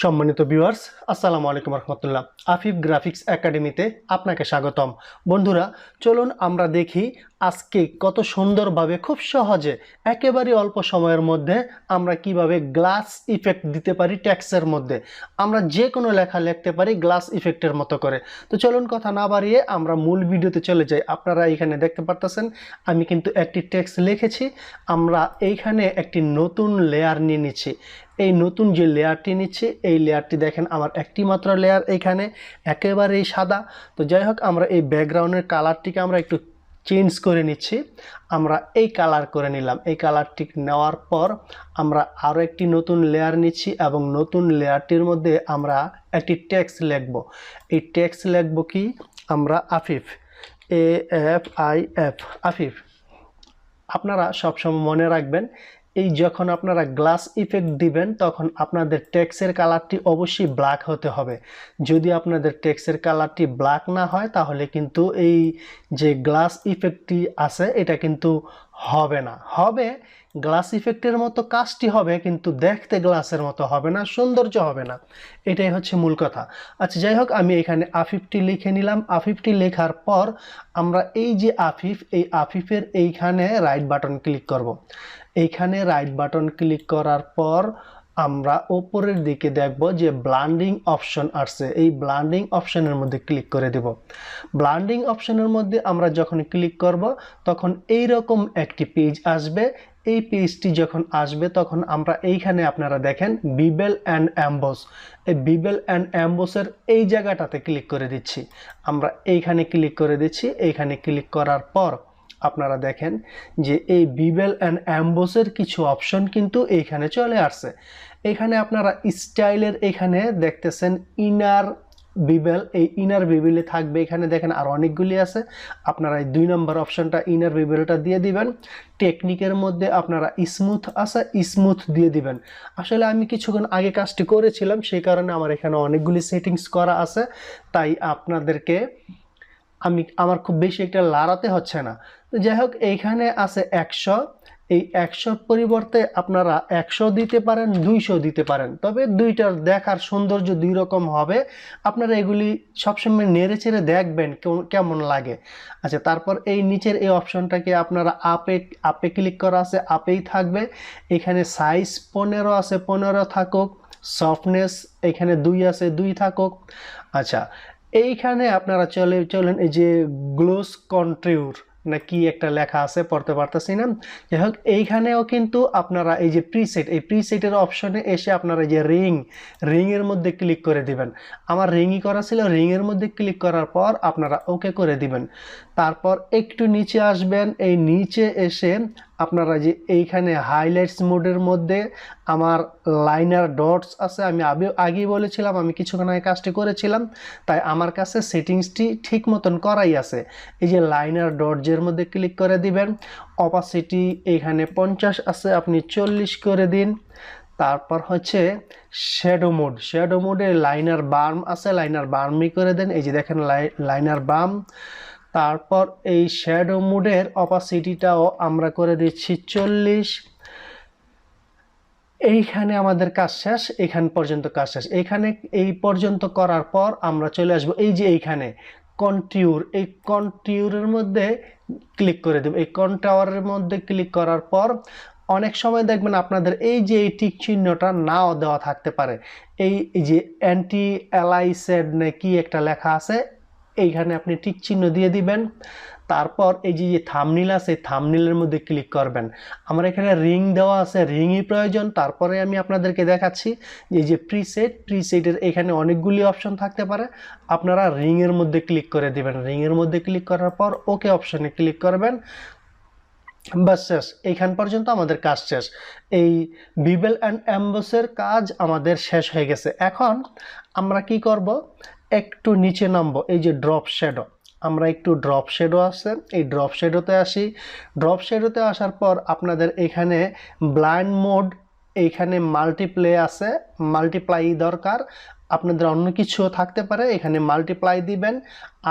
সম্মানিত ভিউয়ার্স, আসসালামু আলাইকুম রহমতুল্লাহ। আফিফ গ্রাফিক্স একাডেমিতে আপনাকে স্বাগতম। বন্ধুরা, চলুন আমরা দেখি আজকে কত সুন্দরভাবে খুব সহজে একেবারে অল্প সময়ের মধ্যে আমরা কিভাবে গ্লাস ইফেক্ট দিতে পারি। টেক্সটের মধ্যে আমরা যে কোনো লেখা লিখতে পারি গ্লাস ইফেক্টের মতো করে। তো চলুন কথা না বাড়িয়ে আমরা মূল ভিডিওতে চলে যাই। আপনারা এখানে দেখতে পারতেছেন আমি কিন্তু একটি টেক্সট লিখেছি। আমরা এইখানে একটি নতুন লেয়ার নিয়ে নিচ্ছি। এই নতুন যে লেয়ারটি নিচ্ছি, এই লেয়ারটি দেখেন আমার একটি মাত্র লেয়ার এখানে একেবারেই সাদা। তো যাই হোক, আমরা এই ব্যাকগ্রাউন্ডের কালারটিকে আমরা একটু চেঞ্জ করে নিচ্ছি। আমরা এই কালার করে নিলাম। এই কালারটি নেওয়ার পর আমরা আরও একটি নতুন লেয়ার নিচ্ছি এবং নতুন লেয়ারটির মধ্যে আমরা একটি টেক্সট লিখব। এই টেক্সট লিখব কি? আমরা আফিফ, AFIF, আফিফ। আপনারা সবসময় মনে রাখবেন, এই যখন আপনারা গ্লাস ইফেক্ট দিবেন তখন আপনাদের টেক্সটের কালারটি অবশ্যই ব্ল্যাক হতে হবে। যদি আপনাদের টেক্সটের কালারটি ব্ল্যাক না হয় তাহলে কিন্তু এই যে গ্লাস ইফেক্টটি আছে এটা কিন্তু হবে না। হবে গ্লাস ইফেক্টের মতো কাজটি হবে, কিন্তু দেখতে গ্লাসের মতো হবে না, সৌন্দর্য হবে না। এটাই হচ্ছে মূল কথা। আচ্ছা, যাই হোক, আমি এখানে আফিফটি লিখে নিলাম। আফিফটি লেখার পর আমরা এই যে আফিফ, এই আফিফের এইখানে রাইট বাটন ক্লিক করব। এইখানে রাইট বাটন ক্লিক করার পর আমরা উপরের দিকে দেখব যে ব্লান্ডিং অপশন আসছে। এই ব্লান্ডিং অপশনের মধ্যে ক্লিক করে দেব। ব্লান্ডিং অপশনের মধ্যে আমরা যখন ক্লিক করব তখন এই রকম একটি পেজ আসবে। এই পেজটি যখন আসবে তখন আমরা এইখানে আপনারা দেখেন বিবেল অ্যান্ড অ্যাম্বস, এই বিবেল অ্যান্ড অ্যাম্বসের এই জায়গাটাতে ক্লিক করে দিচ্ছি। আমরা এইখানে ক্লিক করে দিচ্ছি। এইখানে ক্লিক করার পর আপনারা দেখেন যে এই বিবেল অ্যান্ড অ্যাম্বসের কিছু অপশন কিন্তু এইখানে চলে আসছে। এখানে আপনারা স্টাইলের এখানে দেখতেছেন ইনার বিবেল, এই ইনার বিবেলে থাকবে। এখানে দেখেন আর অনেকগুলি আছে। আপনারা এই 2 নম্বর অপশনটা ইনার বিবেলটা দিয়ে দিবেন। টেকনিকের মধ্যে আপনারা স্মুথ আছে, স্মুথ দিয়ে দিবেন। আসলে আমি কিছুক্ষণ আগে কাজটি করেছিলাম, সেই কারণে আমার এখানে অনেকগুলি সেটিংস করা আছে, তাই আপনাদেরকে আমার খুব বেশি একটা লড়াতে হচ্ছে না। তো যাই হোক, এইখানে আছে 100। এই 100 পরিবর্তে আপনারা 100 দিতে পারেন, 200 দিতে পারেন। তবে দুইটার দেখার সৌন্দর্য দুই রকম হবে। আপনারা এগুলি সবসময় নেড়ে চেড়ে দেখবেন কেমন লাগে। আচ্ছা, তারপর এই নিচের এই অপশনটাকে আপনারা আপে ক্লিক করা আছে, আপেই থাকবে। এখানে সাইজ 15 আছে, 15 থাকুক। সফটনেস এখানে 2 আছে, 2 থাকুক। আচ্ছা, এইখানে আপনারা চলেন এই যে গ্লোস কন্ট্রিউর না কি একটা লেখা আছে, পড়তে পারতেছি না। যাই হোক, এইখানেও কিন্তু আপনারা এই যে প্রিসেট, এই প্রিসেটের অপশনে এসে আপনারা এই যে রিং এর মধ্যে ক্লিক করে দিবেন। আমার রিংই করা ছিল। রিং এর মধ্যে ক্লিক করার পর আপনারা ওকে করে দিবেন। তারপর একটু নিচে আসবেন। এই নিচে এসে আপনারা যে এইখানে হাইলাইটস মোডের মধ্যে আমার লাইনার ডটস আছে। আমি আগেই বলেছিলাম, আমি কিছুক্ষণ আগে কাজটি করেছিলাম, তাই আমার কাছে সেটিংসটি ঠিক মতন করাই আছে। এই যে লাইনার ডটসের মধ্যে ক্লিক করে দিবেন। অপাসিটি এখানে 50 আছে, আপনি 40 করে দিন। তারপর হচ্ছে শ্যাডো মোড, শ্যাডো মোডে লাইনার বার্ম আছে, লাইনার বার্মই করে দেন। এই যে দেখেন লাইনার বার্ম। তারপর এই শ্যাডো মোডের অপাসিটিটাও আমরা করে দিচ্ছি 40। এইখানে আমাদের কাজ শেষ, এখান পর্যন্ত কাজ শেষ। এখানে এই পর্যন্ত করার পর আমরা চলে আসবো এই যে এইখানে কন্টিউর, এই কন্টিউরের মধ্যে ক্লিক করে দেব। এই কন্টাওয়ারের মধ্যে ক্লিক করার পর অনেক সময় দেখবেন আপনাদের এই যে এই টিক চিহ্নটা নাও দেওয়া থাকতে পারে। এই যে অ্যান্টি অ্যালাইসেড না কি একটা লেখা আছে, এইখানে আপনি টিক চিহ্ন দিয়ে দিবেন। তারপর এই যে থাম্বনেইল আছে, থাম্বনেইলের মধ্যে ক্লিক করবেন। আমার এখানে রিং দেওয়া আছে, রিংই প্রয়োজন। তারপরে আমি আপনাদেরকে দেখাচ্ছি এই যে প্রিসেটের এখানে অনেকগুলি অপশন থাকতে পারে। আপনারা রিংয়ের মধ্যে ক্লিক করে দিবেন। রিংয়ের মধ্যে ক্লিক করার পর ওকে অপশনে ক্লিক করবেন। বাস শেষ, এইখান পর্যন্ত আমাদের কাজ শেষ। এই বিবেল অ্যান্ড অ্যাম্বসের কাজ আমাদের শেষ হয়ে গেছে। এখন আমরা কি করব, একটু নিচে নামবো। এই যে ড্রপ শ্যাডো, আমরা একটু ড্রপ শ্যাডো আছে, এই ড্রপ শ্যাডোতে আসি। ড্রপ শ্যাডোতে আসার পর আপনাদের এখানে ব্লাইন্ড মোড, এইখানে মাল্টিপ্লে আছে, মাল্টিপ্লাই দরকার। আপনাদের অন্য কিছুও থাকতে পারে, এখানে মাল্টিপ্লাই দিবেন।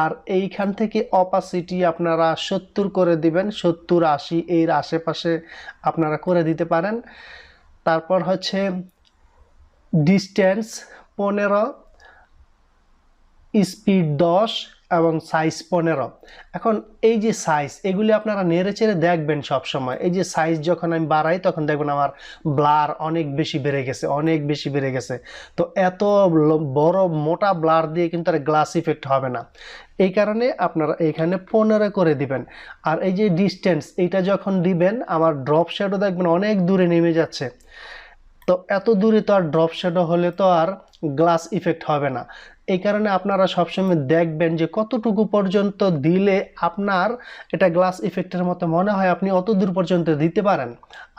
আর এইখান থেকে অপাসিটি আপনারা 70 করে দিবেন, 70 80 এর আশেপাশে আপনারা করে দিতে পারেন। তারপর হচ্ছে ডিস্টেন্স 15, স্পিড 10 এবং সাইজ 15। এখন এই যে সাইজ, এগুলি আপনারা নেড়ে চেড়ে দেখবেন সব সময়। এই যে সাইজ যখন আমি বাড়াই তখন দেখবেন আমার ব্লার অনেক বেশি বেড়ে গেছে, অনেক বেশি বেড়ে গেছে। তো এত বড় মোটা ব্লার দিয়ে কিন্তু আর গ্লাস ইফেক্ট হবে না, এই কারণে আপনারা এখানে 15 করে দিবেন। আর এই যে ডিস্টেন্স, এইটা যখন দিবেন আমার ড্রপ শ্যাডো দেখবেন অনেক দূরে নেমে যাচ্ছে। তো এত দূরে তো আর ড্রপ শ্যাডো হলে তো আর গ্লাস ইফেক্ট হবে না। এই কারণে আপনারা সবসময় দেখবেন যে কতটুকু পর্যন্ত দিলে আপনার এটা গ্লাস ইফেক্টের মতো মনে হয়, আপনি অত দূর পর্যন্ত দিতে পারেন।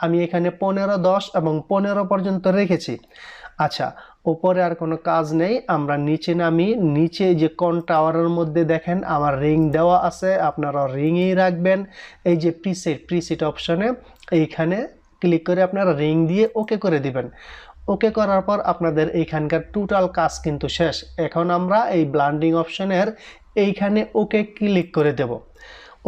আমি এখানে 15, 10 এবং 15 পর্যন্ত রেখেছি। আচ্ছা, উপরে আর কোনো কাজ নেই, আমরা নিচে নামি। নিচে যে কোন টাওয়ারের মধ্যে দেখেন আমার রিং দেওয়া আছে, আপনারা রিংই রাখবেন। এই যে প্রিসেট অপশনে এইখানে ক্লিক করে আপনারা রিং দিয়ে ওকে করে দিবেন। ওকে করার পর আপনাদের এইখানকার টোটাল কাজ কিন্তু শেষ। এখন আমরা এই ব্লান্ডিং অপশনের এইখানে ওকে ক্লিক করে দেব।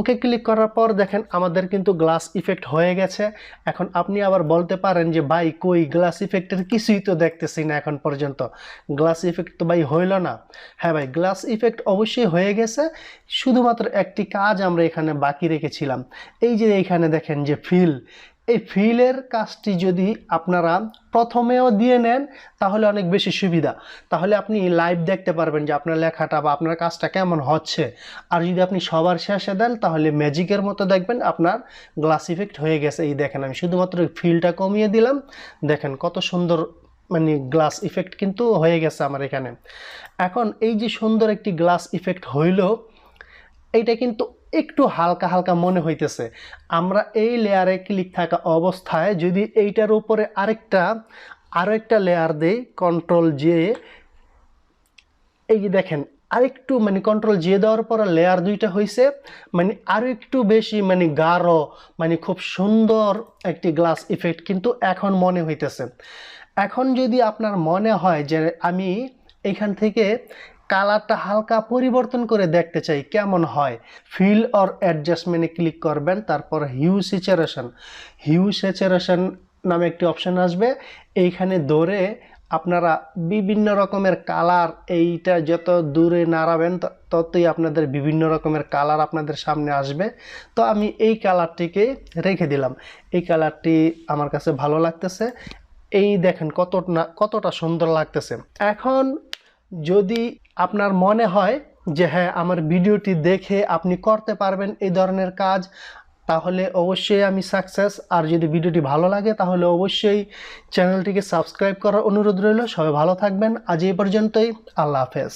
ওকে ক্লিক করার পর দেখেন আমাদের কিন্তু গ্লাস ইফেক্ট হয়ে গেছে। এখন আপনি আবার বলতে পারেন যে ভাই কই গ্লাস ইফেক্টের কিছুই তো দেখতেছি না এখন পর্যন্ত, গ্লাস ইফেক্ট তো ভাই হইল না। হ্যাঁ ভাই, গ্লাস ইফেক্ট অবশ্যই হয়ে গেছে, শুধুমাত্র একটি কাজ আমরা এখানে বাকি রেখেছিলাম। এই যে এইখানে দেখেন যে ফিল, এই ফিলের কাজটি যদি আপনারা প্রথমেও দিয়ে নেন তাহলে অনেক বেশি সুবিধা। তাহলে আপনি লাইভ দেখতে পারবেন যে আপনার লেখাটা বা আপনার কাজটা কেমন হচ্ছে। আর যদি আপনি সবার শেষে দেন তাহলে ম্যাজিকের মতো দেখবেন আপনার গ্লাস ইফেক্ট হয়ে গেছে। এই দেখেন আমি শুধুমাত্র ফিলটা কমিয়ে দিলাম, দেখেন কত সুন্দর মানে গ্লাস ইফেক্ট কিন্তু হয়ে গেছে আমার এখানে। এখন এই যে সুন্দর একটি গ্লাস ইফেক্ট হইল, এইটা কিন্তু একটু হালকা হালকা মনে হইতেছে। আমরা এই লেয়ারে ক্লিক থাকা অবস্থায় যদি এইটার উপরে আরো একটা লেয়ার দেই, কন্ট্রোল জে, এই যে দেখেন আরেকটু মানে কন্ট্রোল জে দেওয়ার পর লেয়ার দুইটা হয়েছে, মানে আরো একটু বেশি মানে গাঢ়, মানে খুব সুন্দর একটি গ্লাস ইফেক্ট কিন্তু এখন মনে হইতেছে। এখন যদি আপনার মনে হয় যে আমি এখান থেকে কালারটা হালকা পরিবর্তন করে দেখতে চাই কেমন হয়, ফিল অর অ্যাডজাস্টমেন্টে ক্লিক করবেন। তারপর হিউ স্যাচুরেশন নামে একটি অপশন আসবে, এইখানে ধরে আপনারা বিভিন্ন রকমের কালার, এইটা যত দূরে নাড়াবেন ততই আপনাদের বিভিন্ন রকমের কালার আপনাদের সামনে আসবে। তো আমি এই কালারটিকে রেখে দিলাম, এই কালারটি আমার কাছে ভালো লাগতেছে। এই দেখেন কতটা সুন্দর লাগতেছে। এখন যদি আপনার মনে হয় যে হ্যাঁ আমার ভিডিওটি দেখে আপনি করতে পারবেন এই ধরনের কাজ, তাহলে অবশ্যই আমি সাকসেস। আর যদি ভিডিওটি ভালো লাগে তাহলে অবশ্যই চ্যানেলটিকে সাবস্ক্রাইব করার অনুরোধ রইল। সবাই ভালো থাকবেন, আজ এই পর্যন্তই, আল্লাহ হাফেজ।